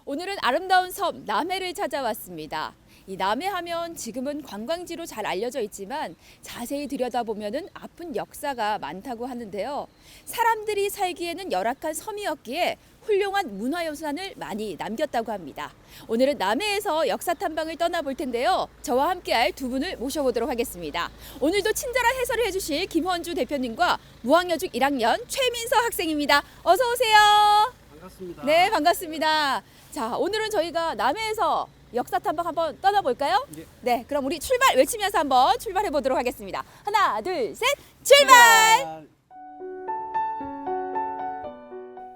오늘은 아름다운 섬 남해를 찾아왔습니다. 이 남해하면 지금은 관광지로 잘 알려져 있지만 자세히 들여다보면은 아픈 역사가 많다고 하는데요. 사람들이 살기에는 열악한 섬이었기에 훌륭한 문화유산을 많이 남겼다고 합니다. 오늘은 남해에서 역사 탐방을 떠나볼 텐데요. 저와 함께할 두 분을 모셔보도록 하겠습니다. 오늘도 친절한 해설을 해주실 김헌주 대표님과 무학여중 1학년 최민서 학생입니다. 어서 오세요. 반갑습니다. 네, 반갑습니다. 자, 오늘은 저희가 남해에서 역사 탐방 한번 떠나볼까요? 예. 네, 그럼 우리 출발 외치면서 한번 출발해 보도록 하겠습니다. 하나, 둘, 셋, 출발!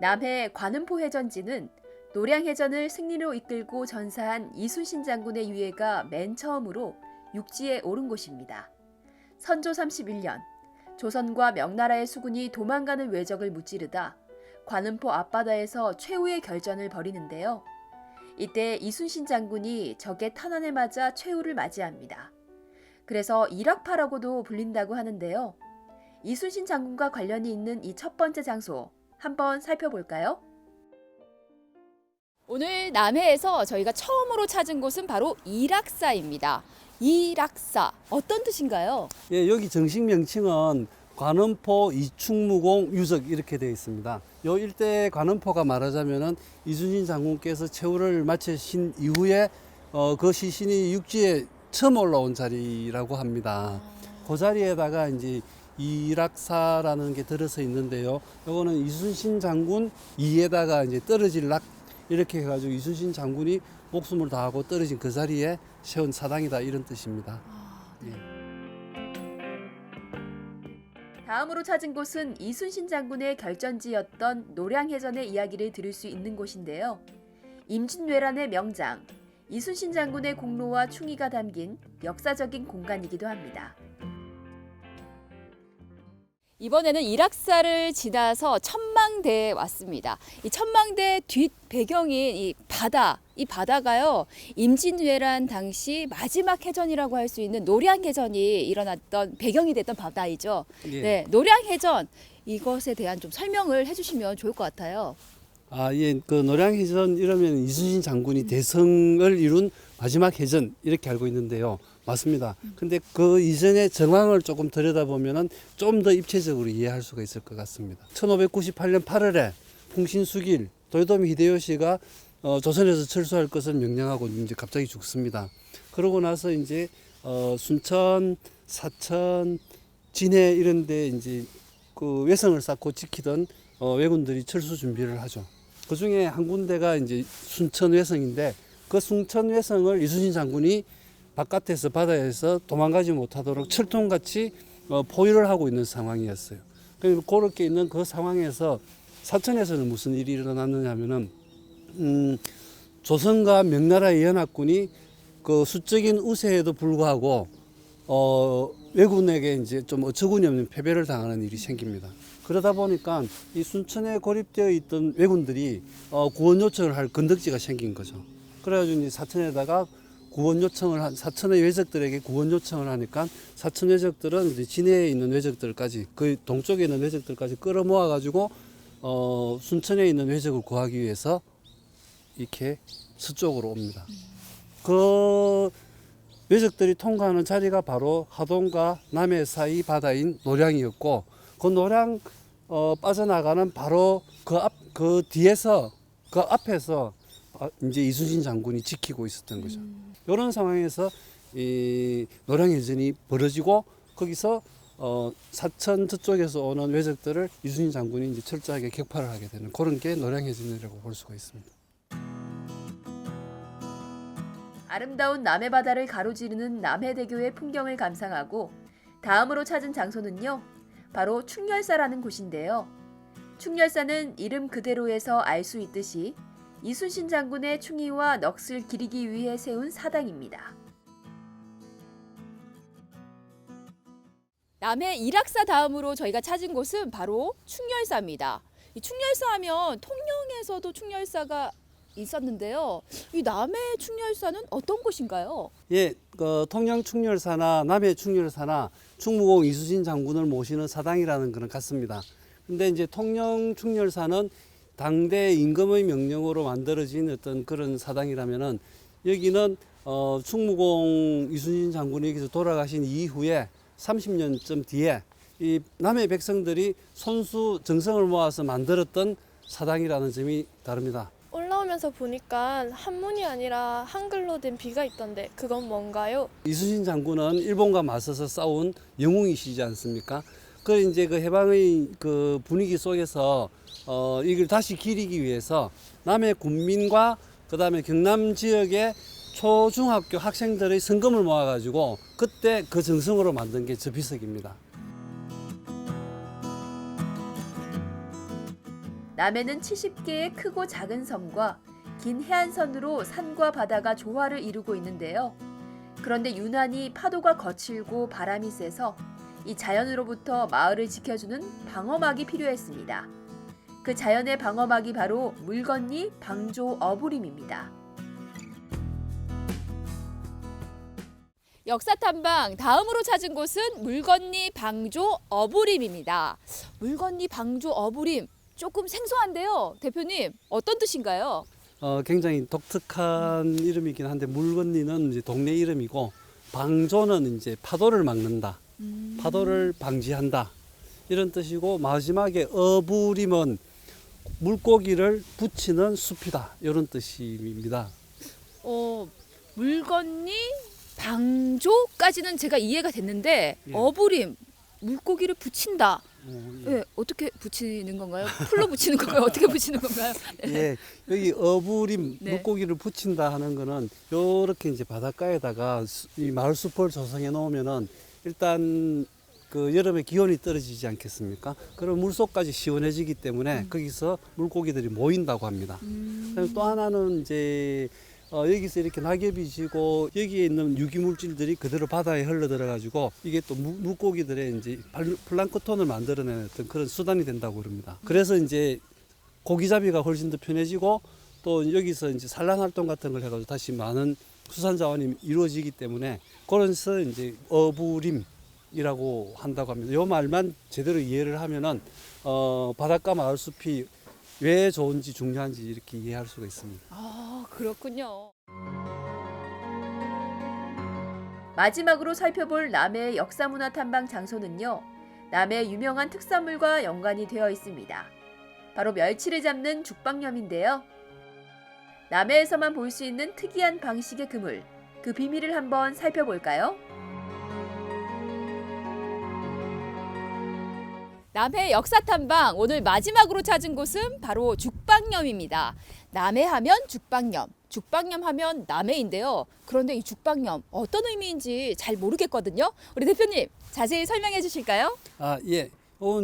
남해 관음포 해전지는 노량해전을 승리로 이끌고 전사한 이순신 장군의 유해가 맨 처음으로 육지에 오른 곳입니다. 선조 31년, 조선과 명나라의 수군이 도망가는 왜적을 무찌르다 관음포 앞바다에서 최후의 결전을 벌이는데요. 이때 이순신 장군이 적의 탄환에 맞아 최후를 맞이합니다. 그래서 일확파라고도 불린다고 하는데요. 이순신 장군과 관련이 있는 이 첫 번째 장소 한번 살펴볼까요? 오늘 남해에서 저희가 처음으로 찾은 곳은 바로 이락사입니다. 이락사 어떤 뜻인가요? 예, 여기 정식 명칭은 관음포 이충무공 유적 이렇게 되어 있습니다. 요 일대 관음포가 말하자면은 이순신 장군께서 최후를 마치신 이후에 그 시신이 육지에 처음 올라온 자리라고 합니다. 그 자리에다가 이제 이락사라는 게 들어서 있는데요. 요거는 이순신 장군 이에다가 이제 떨어질 락 이렇게 해가지고 이순신 장군이 목숨을 다하고 떨어진 그 자리에 세운 사당이다 이런 뜻입니다. 예. 다음으로 찾은 곳은 이순신 장군의 결전지였던 노량해전의 이야기를 들을 수 있는 곳인데요. 임진왜란의 명장, 이순신 장군의 공로와 충의가 담긴 역사적인 공간이기도 합니다. 이번에는 이락사를 지나서 천망대에 왔습니다. 이 천망대 뒷 배경인 이 바다가요. 임진왜란 당시 마지막 해전이라고 할 수 있는 노량해전이 일어났던 배경이 됐던 바다이죠. 예. 네, 노량해전 이것에 대한 좀 설명을 해주시면 좋을 것 같아요. 아, 예, 그 노량해전 이러면 이순신 장군이 대성을 이룬 마지막 해전 이렇게 알고 있는데요. 맞습니다. 근데 그 이전의 정황을 조금 들여다보면은 좀 더 입체적으로 이해할 수가 있을 것 같습니다. 1598년 8월에 풍신수길 도요토미 히데요시가 조선에서 철수할 것을 명령하고 이제 갑자기 죽습니다. 그러고 나서 이제 순천, 사천, 진해 이런 데 이제 그 외성을 쌓고 지키던 왜군들이 철수 준비를 하죠. 그 중에 한 군데가 이제 순천 외성인데 그 순천 외성을 이순신 장군이 바깥에서 바다에서 도망가지 못하도록 철통같이 포위를 하고 있는 상황이었어요. 그리고 그렇게 있는 그 상황에서 사천에서는 무슨 일이 일어났느냐면은 조선과 명나라의 연합군이 그 수적인 우세에도 불구하고 왜군에게 이제 좀 어처구니 없는 패배를 당하는 일이 생깁니다. 그러다 보니까 이 순천에 고립되어 있던 왜군들이 구원 요청을 할 건덕지가 생긴 거죠. 그래가지고 이제 사천에다가 구원 요청을 사천의 왜적들에게 구원 요청을 하니까 사천 왜적들은 이제 진해에 있는 왜적들까지 그 동쪽에 있는 왜적들까지 끌어모아 가지고 순천에 있는 왜적을 구하기 위해서 이렇게 서쪽으로 옵니다. 그 왜적들이 통과하는 자리가 바로 하동과 남해 사이 바다인 노량이었고 그 노량 빠져나가는 바로 그 뒤에서 그 앞에서 이제 이순신 장군이 지키고 있었던 거죠. 이런 상황에서 이 노량해전이 벌어지고 거기서 사천 저쪽에서 오는 왜적들을 이순신 장군이 이제 철저하게 격파를 하게 되는 그런 게 노량해전이라고 볼 수가 있습니다. 아름다운 남해바다를 가로지르는 남해대교의 풍경을 감상하고 다음으로 찾은 장소는요. 바로 충렬사라는 곳인데요. 충렬사는 이름 그대로에서 알 수 있듯이 이순신 장군의 충의와 넋을 기리기 위해 세운 사당입니다. 남해 이락사 다음으로 저희가 찾은 곳은 바로 충렬사입니다. 이 충렬사 하면 통영에서도 충렬사가 있었는데요. 이 남해 충렬사는 어떤 곳인가요? 예, 그 통영 충렬사나 남해 충렬사나 충무공 이순신 장군을 모시는 사당이라는 것은 같습니다. 근데 이제 통영 충렬사는 당대 임금의 명령으로 만들어진 어떤 그런 사당이라면은 여기는 충무공 이순신 장군이 여기서 돌아가신 이후에 30년쯤 뒤에 이 남해 백성들이 손수 정성을 모아서 만들었던 사당이라는 점이 다릅니다. 올라오면서 보니까 한문이 아니라 한글로 된 비가 있던데 그건 뭔가요? 이순신 장군은 일본과 맞서서 싸운 영웅이시지 않습니까? 그 이제 그 해방의 그 분위기 속에서 이걸 다시 기리기 위해서 남해 군민과 그다음에 경남 지역의 초중학교 학생들의 성금을 모아가지고 그때 그 정성으로 만든 게 저 비석입니다. 남해는 70개의 크고 작은 섬과 긴 해안선으로 산과 바다가 조화를 이루고 있는데요. 그런데 유난히 파도가 거칠고 바람이 세서 이 자연으로부터 마을을 지켜주는 방어막이 필요했습니다. 그 자연의 방어막이 바로 물건리 방조 어부림입니다. 역사탐방 다음으로 찾은 곳은 물건리 방조 어부림입니다. 물건리 방조 어부림 조금 생소한데요. 대표님 어떤 뜻인가요? 굉장히 독특한 이름이긴 한데 물건리는 이제 동네 이름이고 방조는 이제 파도를 막는다. 파도를 방지한다. 이런 뜻이고 마지막에 어부림은 물고기를 붙이는 숲이다. 이런 뜻입니다. 물건리 방조까지는 제가 이해가 됐는데 예. 어부림 물고기를 붙인다. 예. 네, 어떻게 붙이는 건가요? 풀로 붙이는 건가요? 어떻게 붙이는 건가요? 예, 여기 어부림 네. 물고기를 붙인다 하는 거는 요렇게 이제 바닷가에다가 이 마을 숲을 조성해 놓으면은 일단 그 여름에 기온이 떨어지지 않겠습니까? 그럼 물속까지 시원해지기 때문에 거기서 물고기들이 모인다고 합니다. 그다음에 또 하나는 이제 여기서 이렇게 낙엽이 지고 여기에 있는 유기물질들이 그대로 바다에 흘러 들어가지고 이게 또 물고기들의 이제 플랑크톤을 만들어내는 어떤 그런 수단이 된다고 그럽니다. 그래서 이제 고기잡이가 훨씬 더 편해지고 또 여기서 이제 산란 활동 같은 걸 해가지고 다시 많은 수산 자원이 이루어지기 때문에 그래서 이제 어부림이라고 한다고 합니다. 이 말만 제대로 이해를 하면은 바닷가 마을 숲이 왜 좋은지 중요한지 이렇게 이해할 수가 있습니다. 아, 그렇군요. 마지막으로 살펴볼 남해의 역사문화 탐방 장소는요. 남해의 유명한 특산물과 연관이 되어 있습니다. 바로 멸치를 잡는 죽방염인데요. 남해에서만 볼 수 있는 특이한 방식의 그물, 그 비밀을 한번 살펴볼까요? 남해 역사탐방 오늘 마지막으로 찾은 곳은 바로 죽방염입니다. 남해 하면 죽방염, 죽방염 하면 남해인데요. 그런데 이 죽방염 어떤 의미인지 잘 모르겠거든요. 우리 대표님 자세히 설명해 주실까요? 아, 예.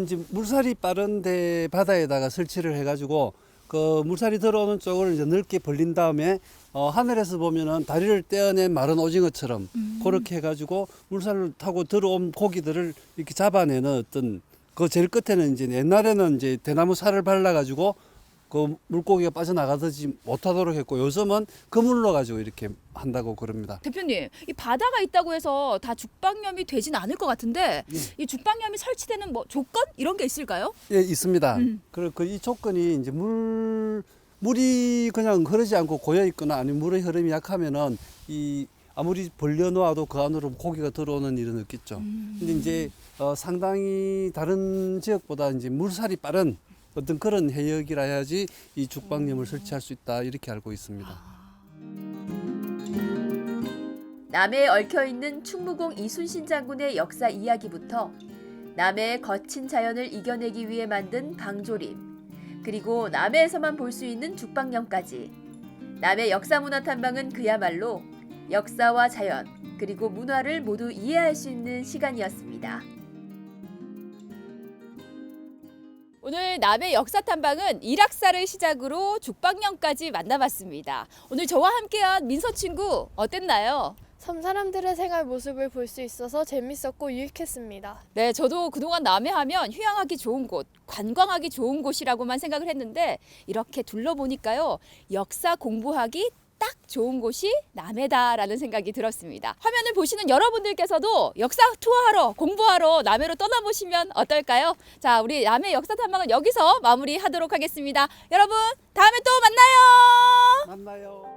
이제 물살이 빠른데 바다에다가 설치를 해가지고 그 물살이 들어오는 쪽을 이제 넓게 벌린 다음에 하늘에서 보면은 다리를 떼어낸 마른 오징어처럼 그렇게 해가지고 물살을 타고 들어온 고기들을 이렇게 잡아내는 어떤 그 제일 끝에는 이제 옛날에는 이제 대나무 살을 발라가지고 그 물고기가 빠져나가지 못하도록 했고 요즘은 그물로 가지고 이렇게 한다고 그럽니다. 대표님, 이 바다가 있다고 해서 다 죽방염이 되진 않을 것 같은데 예. 이 죽방염이 설치되는 뭐 조건 이런 게 있을까요? 예, 있습니다. 그리고 이 조건이 이제 물이 그냥 흐르지 않고 고여 있거나 아니면 물의 흐름이 약하면은 이 아무리 벌려놓아도 그 안으로 고기가 들어오는 일은 없겠죠. 근데 이제 상당히 다른 지역보다 이제 물살이 빠른 어떤 그런 해역이라 해야지 이 죽방염을 설치할 수 있다 이렇게 알고 있습니다. 남해에 얽혀있는 충무공 이순신 장군의 역사 이야기부터 남해의 거친 자연을 이겨내기 위해 만든 방조림, 그리고 남해에서만 볼 수 있는 죽방염까지 남해 역사문화 탐방은 그야말로 역사와 자연, 그리고 문화를 모두 이해할 수 있는 시간이었습니다. 오늘 남해 역사탐방은 일악사를 시작으로 죽방염까지 만나봤습니다. 오늘 저와 함께한 민서 친구 어땠나요? 섬 사람들의 생활 모습을 볼 수 있어서 재밌었고 유익했습니다. 네, 저도 그동안 남해 하면 휴양하기 좋은 곳, 관광하기 좋은 곳이라고만 생각을 했는데 이렇게 둘러보니까요. 역사 공부하기 딱 딱 좋은 곳이 남해다라는 생각이 들었습니다. 화면을 보시는 여러분들께서도 역사 투어하러 공부하러 남해로 떠나보시면 어떨까요? 자, 우리 남해 역사 탐방은 여기서 마무리하도록 하겠습니다. 여러분 다음에 또 만나요. 만나요.